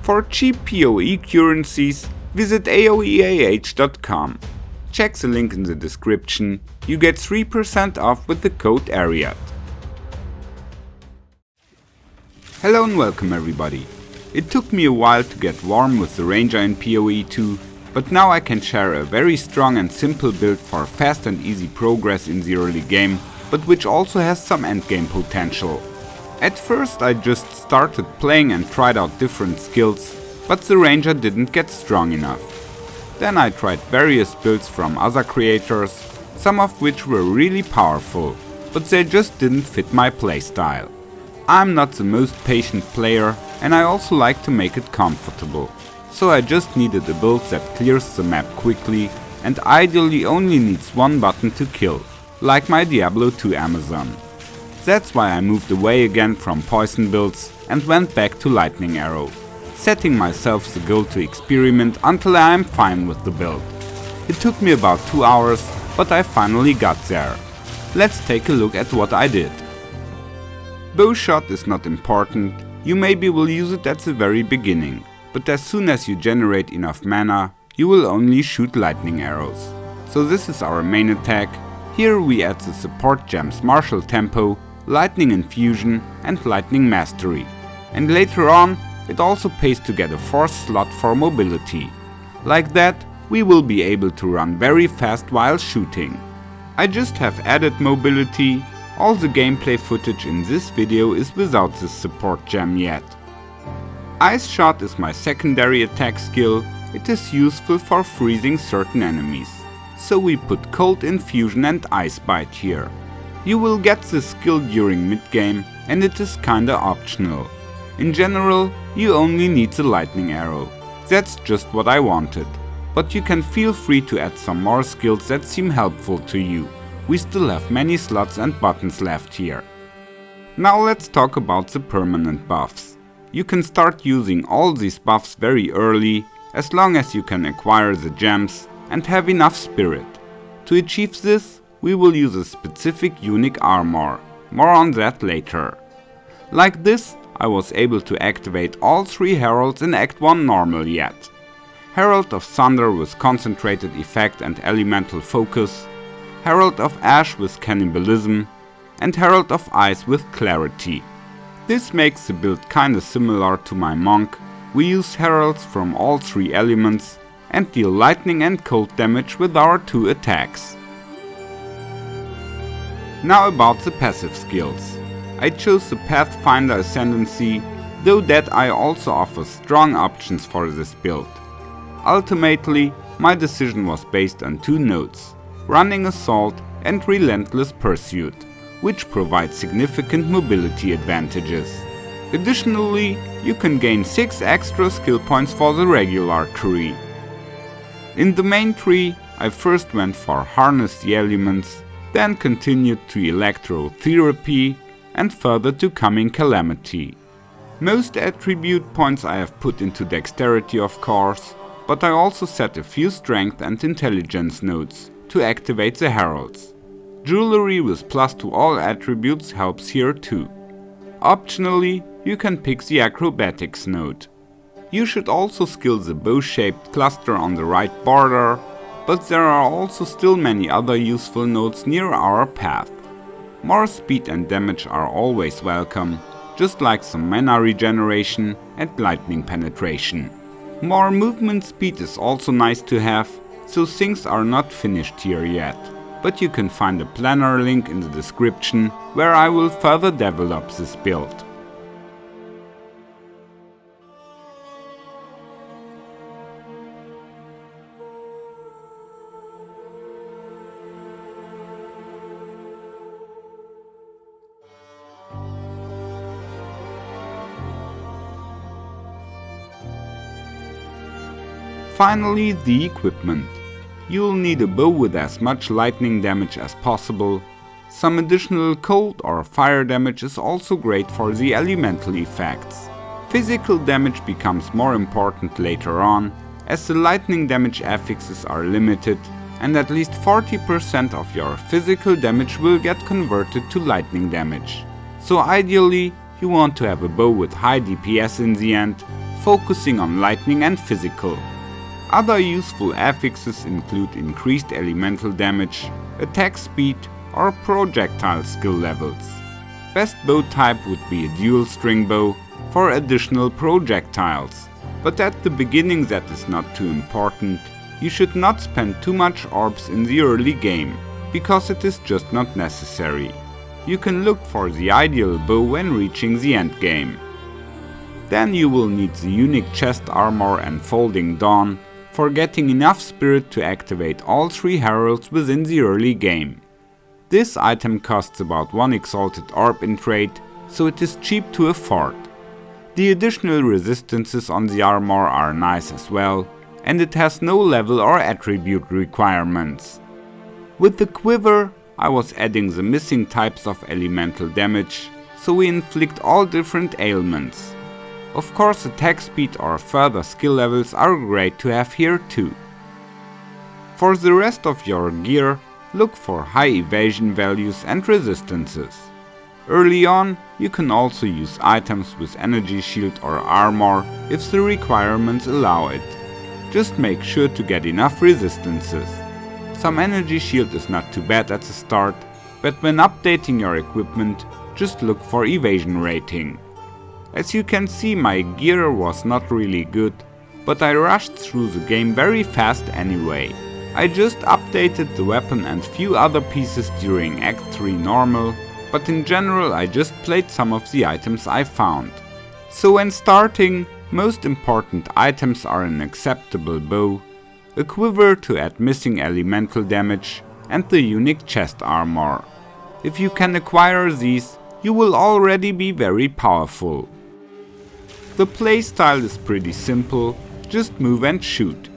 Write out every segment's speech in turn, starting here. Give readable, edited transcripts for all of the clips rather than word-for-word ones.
For cheap PoE currencies, visit aoeah.com. Check the link in the description, you get 3% off with the code ARIAD. Hello and welcome everybody. It took me a while to get warm with the Ranger in PoE 2, but now I can share a very strong and simple build for fast and easy progress in the early game, but which also has some endgame potential. At first I just started playing and tried out different skills, but the Ranger didn't get strong enough. Then I tried various builds from other creators, some of which were really powerful, but they just didn't fit my playstyle. I'm not the most patient player and I also like to make it comfortable, so I just needed a build that clears the map quickly and ideally only needs one button to kill, like my Diablo 2 Amazon. That's why I moved away again from poison builds and went back to lightning arrow, setting myself the goal to experiment until I am fine with the build. It took me about 2 hours, but I finally got there. Let's take a look at what I did. Bow shot is not important, you maybe will use it at the very beginning, but as soon as you generate enough mana, you will only shoot lightning arrows. So this is our main attack. Here we add the support gems Martial Tempo, Lightning Infusion and Lightning Mastery. And later on, it also pays to get a 4th slot for mobility. Like that, we will be able to run very fast while shooting. I just have added mobility. All the gameplay footage in this video is without this support gem yet. Ice Shot is my secondary attack skill. It is useful for freezing certain enemies. So we put Cold Infusion and Ice Bite here. You will get this skill during mid-game and it is kinda optional. In general, you only need the lightning arrow. That's just what I wanted. But you can feel free to add some more skills that seem helpful to you. We still have many slots and buttons left here. Now let's talk about the permanent buffs. You can start using all these buffs very early, as long as you can acquire the gems and have enough spirit. To achieve this, we will use a specific unique armor. More on that later. Like this, I was able to activate all 3 heralds in Act 1 normal yet. Herald of Thunder with concentrated effect and elemental focus, Herald of Ash with cannibalism, and Herald of Ice with clarity. This makes the build kinda similar to my monk. We use heralds from all 3 elements and deal lightning and cold damage with our 2 attacks. Now about the passive skills. I chose the Pathfinder Ascendancy, though that I also offer strong options for this build. Ultimately, my decision was based on 2 nodes, Running Assault and Relentless Pursuit, which provide significant mobility advantages. Additionally, you can gain 6 extra skill points for the regular tree. In the main tree, I first went for Harness the Elements, then continued to Electrotherapy and further to Coming Calamity. Most attribute points I have put into Dexterity of course, but I also set a few Strength and Intelligence nodes to activate the heralds. Jewelry with plus to all attributes helps here too. Optionally, you can pick the Acrobatics node. You should also skill the bow-shaped cluster on the right border, but there are also still many other useful nodes near our path. More speed and damage are always welcome, just like some mana regeneration and lightning penetration. More movement speed is also nice to have, so things are not finished here yet, but you can find a planner link in the description where I will further develop this build. Finally, the equipment. You'll need a bow with as much lightning damage as possible. Some additional cold or fire damage is also great for the elemental effects. Physical damage becomes more important later on, as the lightning damage affixes are limited and at least 40% of your physical damage will get converted to lightning damage. So ideally, you want to have a bow with high DPS in the end, focusing on lightning and physical. Other useful affixes include increased elemental damage, attack speed, or projectile skill levels. Best bow type would be a dual string bow for additional projectiles, but at the beginning that is not too important. You should not spend too much orbs in the early game, because it is just not necessary. You can look for the ideal bow when reaching the endgame. Then you will need the unique chest armor and folding dawn for getting enough spirit to activate all 3 heralds within the early game. This item costs about 1 exalted orb in trade, so it is cheap to afford. The additional resistances on the armor are nice as well, and it has no level or attribute requirements. With the quiver, I was adding the missing types of elemental damage, so we inflict all different ailments. Of course, attack speed or further skill levels are great to have here too. For the rest of your gear, look for high evasion values and resistances. Early on, you can also use items with energy shield or armor if the requirements allow it. Just make sure to get enough resistances. Some energy shield is not too bad at the start, but when updating your equipment, just look for evasion rating. As you can see, my gear was not really good, but I rushed through the game very fast anyway. I just updated the weapon and few other pieces during Act 3 normal, but in general I just played some of the items I found. So when starting, most important items are an acceptable bow, a quiver to add missing elemental damage, and the unique chest armor. If you can acquire these, you will already be very powerful. The playstyle is pretty simple, just move and shoot.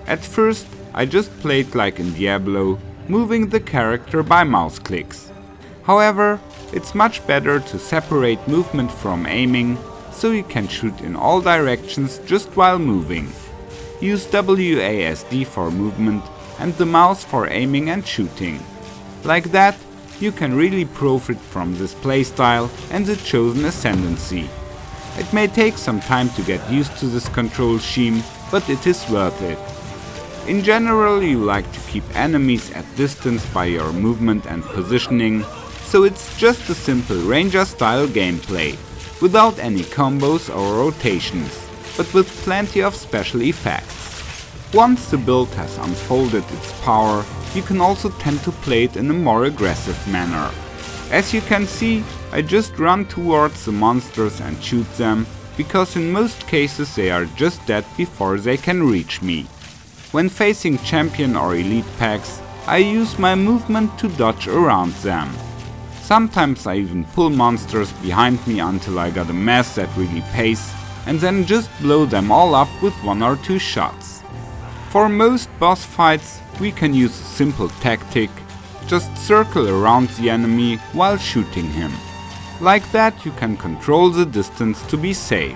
At first, I just played like in Diablo, moving the character by mouse clicks. However, it's much better to separate movement from aiming, so you can shoot in all directions just while moving. Use WASD for movement and the mouse for aiming and shooting. Like that, you can really profit from this playstyle and the chosen ascendancy. It may take some time to get used to this control scheme, but it is worth it. In general, you like to keep enemies at distance by your movement and positioning, so it's just a simple ranger style gameplay, without any combos or rotations, but with plenty of special effects. Once the build has unfolded its power, you can also tend to play it in a more aggressive manner. As you can see, I just run towards the monsters and shoot them, because in most cases they are just dead before they can reach me. When facing champion or elite packs, I use my movement to dodge around them. Sometimes I even pull monsters behind me until I got a mass that really pays, and then just blow them all up with 1 or 2 shots. For most boss fights, we can use a simple tactic, just circle around the enemy while shooting him. Like that you can control the distance to be safe.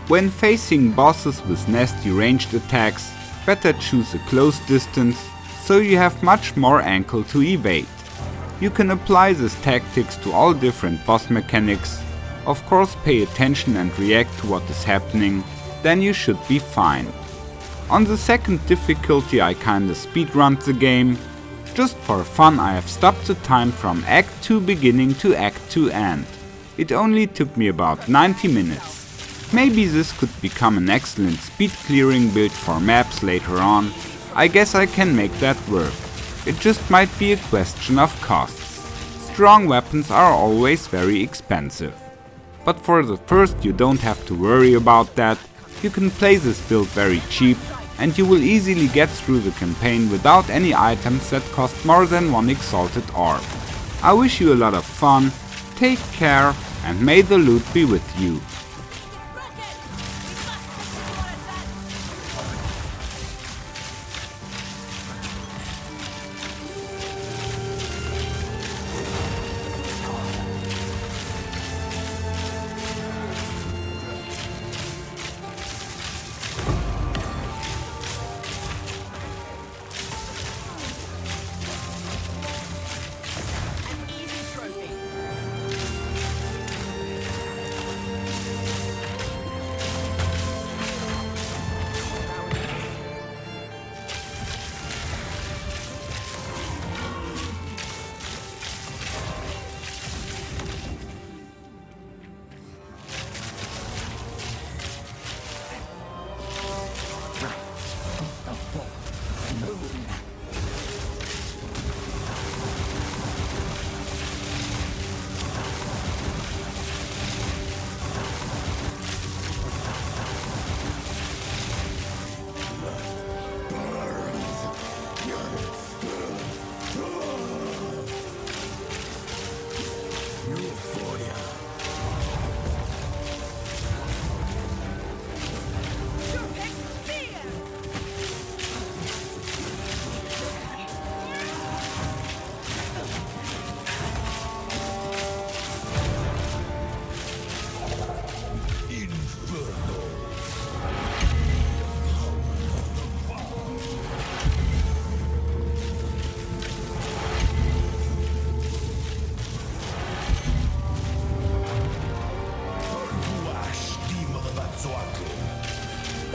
When facing bosses with nasty ranged attacks, better choose a close distance, so you have much more angle to evade. You can apply these tactics to all different boss mechanics. Of course, pay attention and react to what is happening, then you should be fine. On the second difficulty I kinda speedrunned the game. Just for fun I have stopped the time from Act 2 beginning to Act 2 end. It only took me about 90 minutes. Maybe this could become an excellent speed clearing build for maps later on. I guess I can make that work. It just might be a question of costs. Strong weapons are always very expensive. But for the first you don't have to worry about that. You can play this build very cheap and you will easily get through the campaign without any items that cost more than 1 exalted orb. I wish you a lot of fun, take care and may the loot be with you.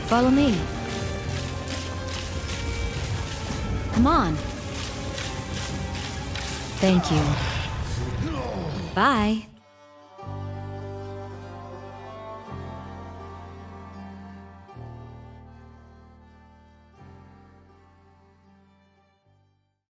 Follow me. Come on. Thank you. Bye.